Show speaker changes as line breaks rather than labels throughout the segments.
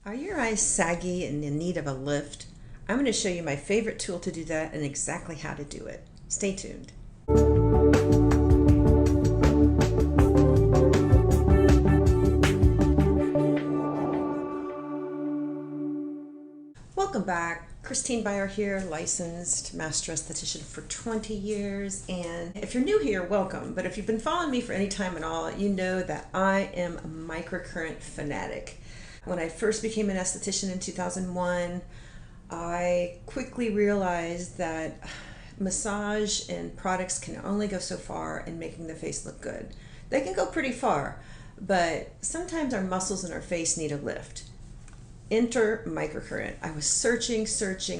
Are your eyes saggy and in need of a lift? I'm going to show you my favorite tool to do that and exactly how to do it. Stay tuned. Welcome back. Christine Byer here, licensed Master Esthetician for 20 years. And if you're new here, welcome. But if you've been following me for any time at all, you know that I am a microcurrent fanatic. When I first became an esthetician in 2001, I quickly realized that massage and products can only go so far in making the face look good. They can go pretty far, but sometimes our muscles in our face need a lift. Enter microcurrent. I was searching,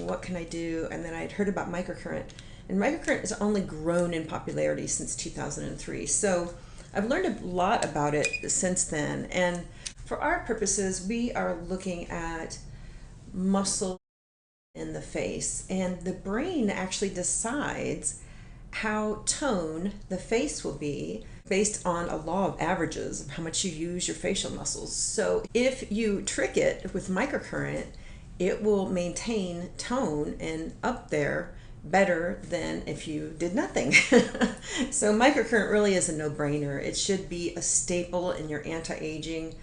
what can I do? And then I'd heard about microcurrent. And microcurrent has only grown in popularity since 2003. So I've learned a lot about it since then. And for our purposes, we are looking at muscle in the face. And the brain actually decides how toned the face will be based on a law of averages of how much you use your facial muscles. So if you trick it with microcurrent, it will maintain tone and up there better than if you did nothing. So microcurrent really is a no-brainer. It should be a staple in your anti-aging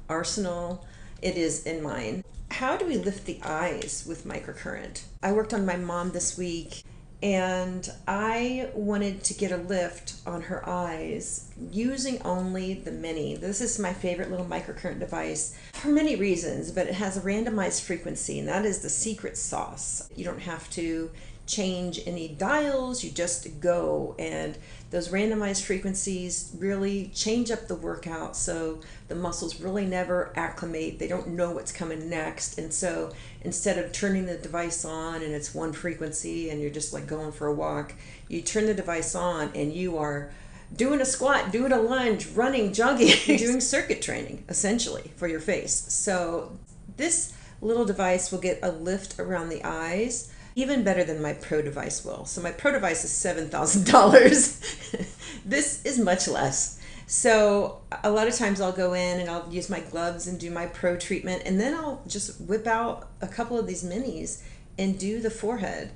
arsenal. It is in mine. How do we lift the eyes with microcurrent? I worked on my mom this week and I wanted to get a lift on her eyes using only the mini. This is my favorite little microcurrent device for many reasons, but it has a randomized frequency, and that is the secret sauce. You don't have to change any dials, you just go, and those randomized frequencies really change up the workout so the muscles really never acclimate. They don't know what's coming next, and so instead of turning the device on and it's one frequency and you're just like going for a walk, you turn the device on and you are doing a squat, doing a lunge, running, jogging, doing circuit training essentially for your face. So this little device will get a lift around the eyes even better than my Pro device will. So my Pro device is $7,000. This is much less. So a lot of times I'll go in and I'll use my gloves and do my Pro treatment, and then I'll just whip out a couple of these minis and do the forehead.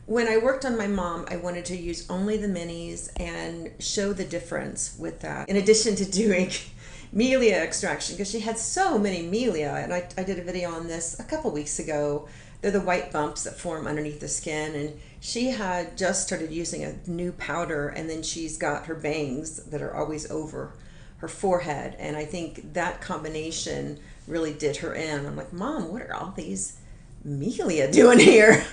When I worked on my mom, I wanted to use only the minis and show the difference with that. In addition to doing milia extraction, because she had so many milia, and I did a video on this a couple weeks ago. They're the white bumps that form underneath the skin, and she had just started using a new powder, and then she's got her bangs that are always over her forehead, and I think that combination really did her in. I'm like, Mom, what are all these milia doing here?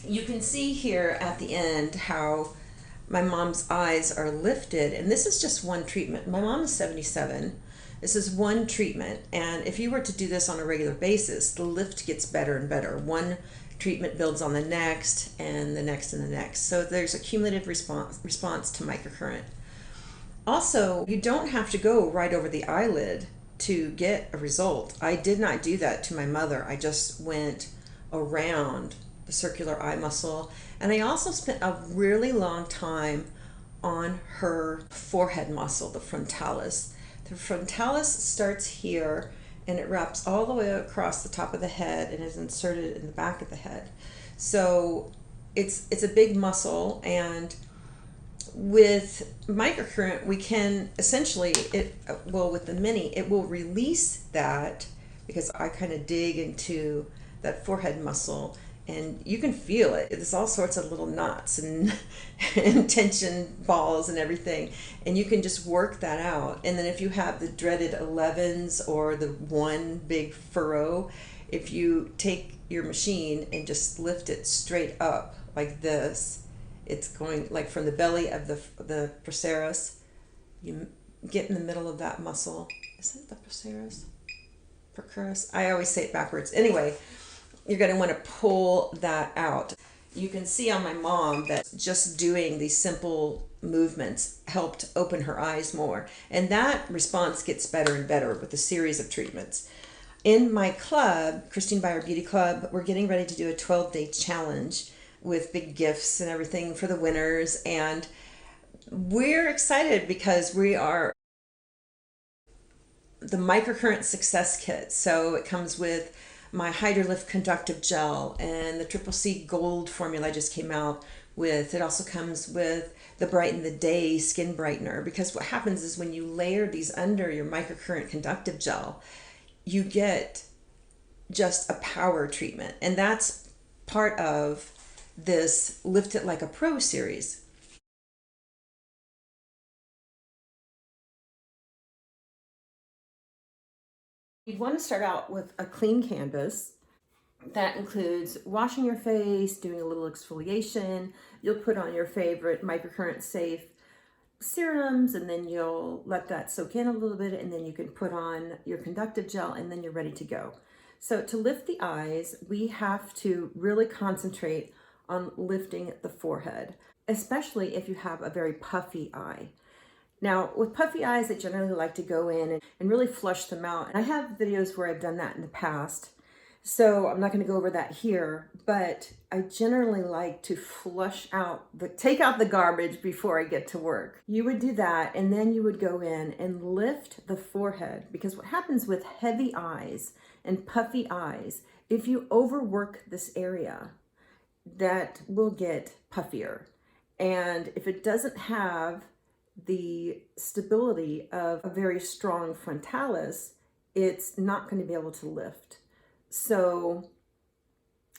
You can see here at the end how my mom's eyes are lifted, and this is just one treatment. My mom is 77. This is one treatment, and if you were to do this on a regular basis, the lift gets better and better. One treatment builds on the next and the next and the next. So there's a cumulative response to microcurrent. Also, you don't have to go right over the eyelid to get a result. I did not do that to my mother. I just went around the circular eye muscle, and I also spent a really long time on her forehead muscle, the frontalis. The frontalis starts here and it wraps all the way across the top of the head and is inserted in the back of the head. So it's a big muscle, and with microcurrent we can essentially, with the mini, it will release that because I kind of dig into that forehead muscle, and you can feel it. There's all sorts of little knots and, and tension balls and everything, and you can just work that out. And then if you have the dreaded 11s or the one big furrow, if you take your machine and just lift it straight up like this, it's going like from the belly of the procerus. You get in the middle of that muscle. Is it the procerus? Procurus? I always say it backwards. Anyway, you're going to want to pull that out. You can see on my mom that just doing these simple movements helped open her eyes more. And that response gets better and better with a series of treatments. In my club, Christine Byer Beauty Club, we're getting ready to do a 12-day challenge with big gifts and everything for the winners. And we're excited because we are the Microcurrent Success Kit. So it comes with my Hydrolift Conductive Gel and the Triple C Gold formula I just came out with. It also comes with the Brighten the Day Skin Brightener, because what happens is when you layer these under your Microcurrent Conductive Gel, you get just a power treatment. And that's part of this Lift It Like a Pro series. You'd want to start out with a clean canvas. That includes washing your face, doing a little exfoliation. You'll put on your favorite microcurrent safe serums, and then you'll let that soak in a little bit, and then you can put on your conductive gel, and then you're ready to go. So to lift the eyes, we have to really concentrate on lifting the forehead, especially if you have a very puffy eye. Now, with puffy eyes, I generally like to go in and really flush them out. And I have videos where I've done that in the past, so I'm not going to go over that here, but I generally like to flush out, take out the garbage before I get to work. You would do that, and then you would go in and lift the forehead, because what happens with heavy eyes and puffy eyes, if you overwork this area, that will get puffier. And if it doesn't have the stability of a very strong frontalis, it's not going to be able to lift. So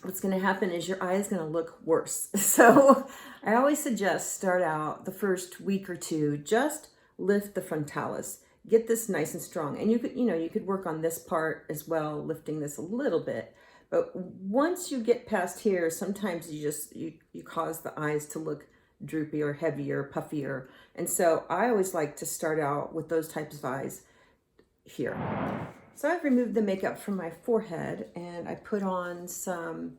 what's going to happen is your eye is going to look worse. So I always suggest start out the first week or two, just lift the frontalis, get this nice and strong. And you could work on this part as well, lifting this a little bit. But once you get past here, sometimes you cause the eyes to look droopy or heavier, puffier. And so I always like to start out with those types of eyes here. So I've removed the makeup from my forehead, and I put on some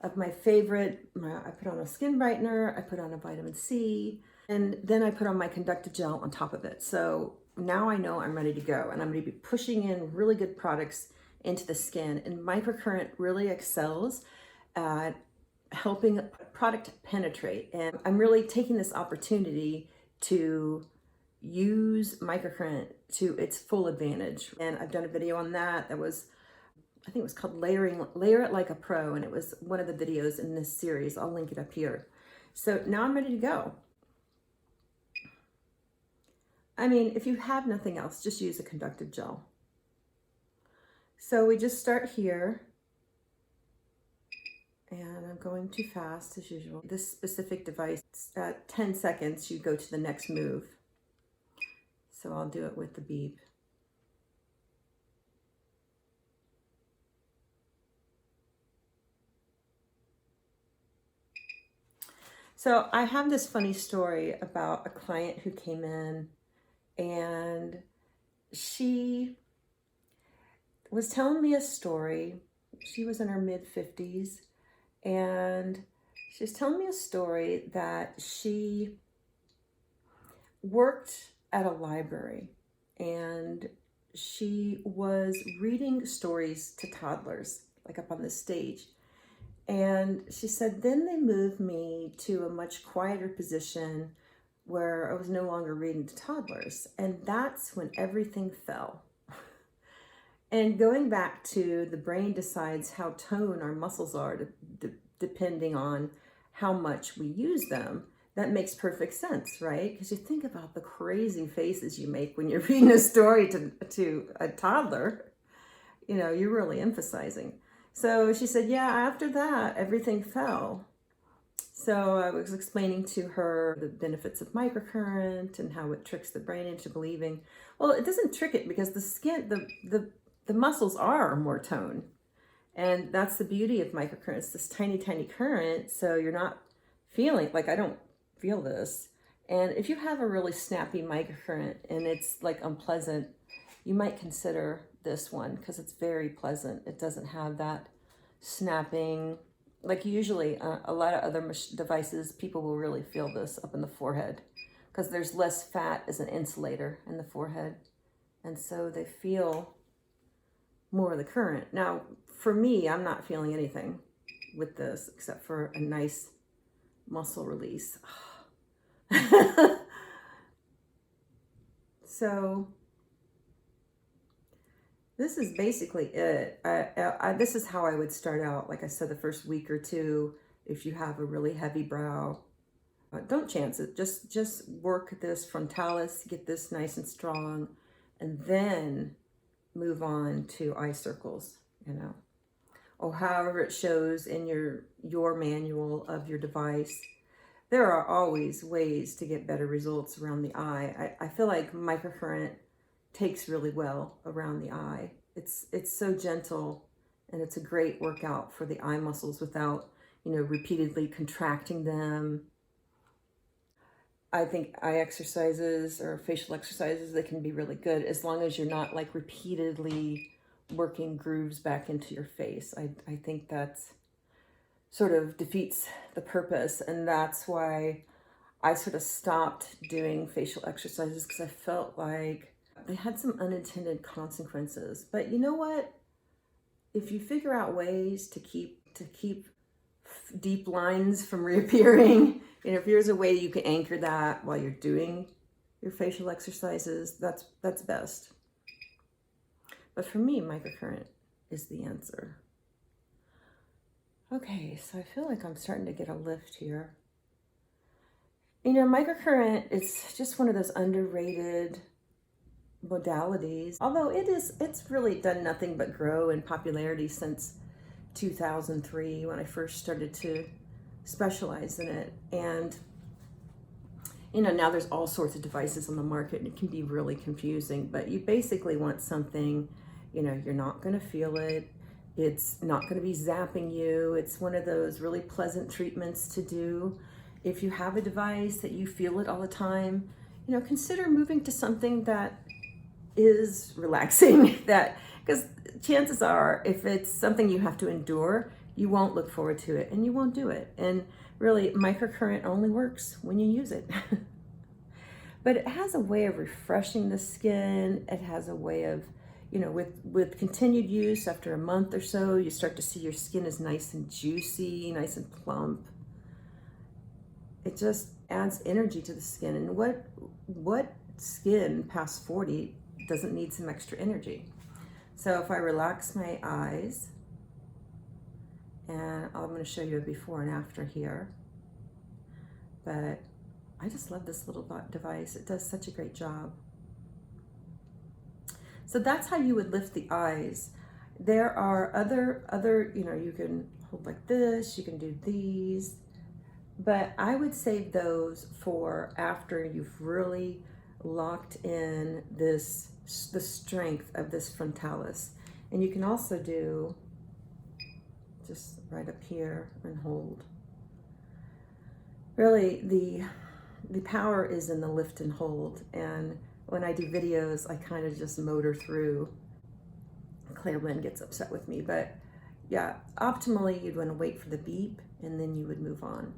of my favorite, I put on a skin brightener, I put on a vitamin C, and then I put on my conductive gel on top of it. So now I know I'm ready to go, and I'm going to be pushing in really good products into the skin. And Microcurrent really excels at helping a product penetrate. And I'm really taking this opportunity to use Microcurrent to its full advantage. And I've done a video on that. That was, I think it was called Layer It Like a Pro. And it was one of the videos in this series. I'll link it up here. So now I'm ready to go. I mean, if you have nothing else, just use a conductive gel. So we just start here. And I'm going too fast as usual. This specific device, at 10 seconds, you go to the next move. So I'll do it with the beep. So I have this funny story about a client who came in, and she was telling me a story. She was in her mid-50s, and she was telling me a story that she worked at a library, and she was reading stories to toddlers, like up on the stage. And she said, then they moved me to a much quieter position where I was no longer reading to toddlers. And that's when everything fell. And going back to the brain decides how toned our muscles are depending on how much we use them. That makes perfect sense, right? Because you think about the crazy faces you make when you're reading a story to a toddler. You know, you're really emphasizing. So she said, yeah, after that, everything fell. So I was explaining to her the benefits of microcurrent and how it tricks the brain into believing. Well, it doesn't trick it, because the skin, the muscles are more toned. And that's the beauty of microcurrent. It's this tiny, tiny current. So you're not feeling, like I don't feel this. And if you have a really snappy microcurrent and it's like unpleasant, you might consider this one, because it's very pleasant. It doesn't have that snapping. Like usually a lot of other devices, people will really feel this up in the forehead, because there's less fat as an insulator in the forehead. And so they feel more of the current. Now, for me, I'm not feeling anything with this except for a nice muscle release. So this is basically it. This is how I would start out. Like I said, the first week or two, if you have a really heavy brow, don't chance it. Just work this frontalis, get this nice and strong, and then move on to eye circles, you know, or however it shows in your manual of your device. There are always ways to get better results around the eye. I feel like microcurrent takes really well around the eye. It's so gentle, and it's a great workout for the eye muscles without, you know, repeatedly contracting them. I think eye exercises or facial exercises, they can be really good as long as you're not like repeatedly working grooves back into your face. I think that's sort of defeats the purpose, and that's why I sort of stopped doing facial exercises, because I felt like they had some unintended consequences. But you know what? If you figure out ways to keep deep lines from reappearing, you know, if there's a way you can anchor that while you're doing your facial exercises, that's best. But for me, microcurrent is the answer. Okay, so I feel like I'm starting to get a lift here. You know, microcurrent is just one of those underrated modalities, although it's really done nothing but grow in popularity since 2003, when I first started to specialize in it. And you know, now there's all sorts of devices on the market, and it can be really confusing, but you basically want something, you know, you're not going to feel it. It's not going to be zapping you. It's one of those really pleasant treatments to do. If you have a device that you feel it all the time, you know, consider moving to something that is relaxing, that, because chances are, if it's something you have to endure, you won't look forward to it and you won't do it. And really, microcurrent only works when you use it. But it has a way of refreshing the skin. It has a way of, you know, with continued use, after a month or so, you start to see your skin is nice and juicy, nice and plump. It just adds energy to the skin. And what skin past 40 doesn't need some extra energy? So if I relax my eyes, and I'm going to show you a before and after here, but I just love this little device. It does such a great job. So that's how you would lift the eyes. There are other, you know, you can hold like this, you can do these, but I would save those for after you've really locked in the strength of this frontalis. And you can also do just right up here and hold. Really, the power is in the lift and hold. And when I do videos, I kind of just motor through. Clareblend gets upset with me, but yeah, optimally you'd want to wait for the beep and then you would move on.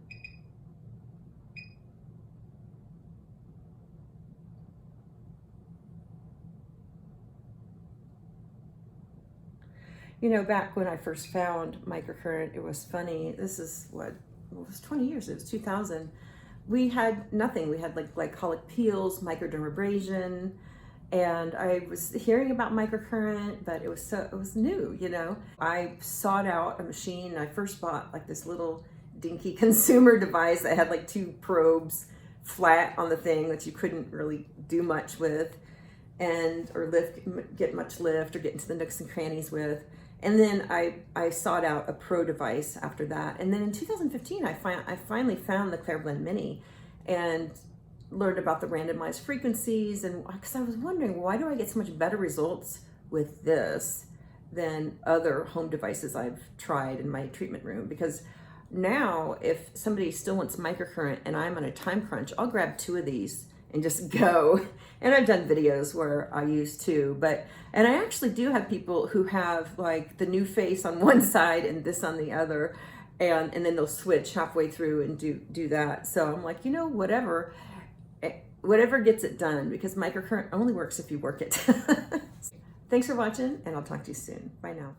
You know, back when I first found microcurrent, it was funny. This is what, well, it was 20 years, it was 2000. We had nothing. We had like glycolic peels, microdermabrasion, and I was hearing about microcurrent, but it was new, you know. I sought out a machine. I first bought like this little dinky consumer device that had like 2 probes flat on the thing that you couldn't really do much with, or get much lift or get into the nooks and crannies with. And then I sought out a pro device after that. And then in 2015, I finally found the Clareblend Mini and learned about the randomized frequencies. And because I was wondering, why do I get so much better results with this than other home devices I've tried in my treatment room? Because now if somebody still wants microcurrent and I'm on a time crunch, I'll grab 2 of these and just go. And I've done videos where I use 2, and I actually do have people who have like the new face on one side and this on the other, and then they'll switch halfway through and do that. So I'm like, you know, whatever gets it done, because microcurrent only works if you work it. Thanks for watching, and I'll talk to you soon. Bye now.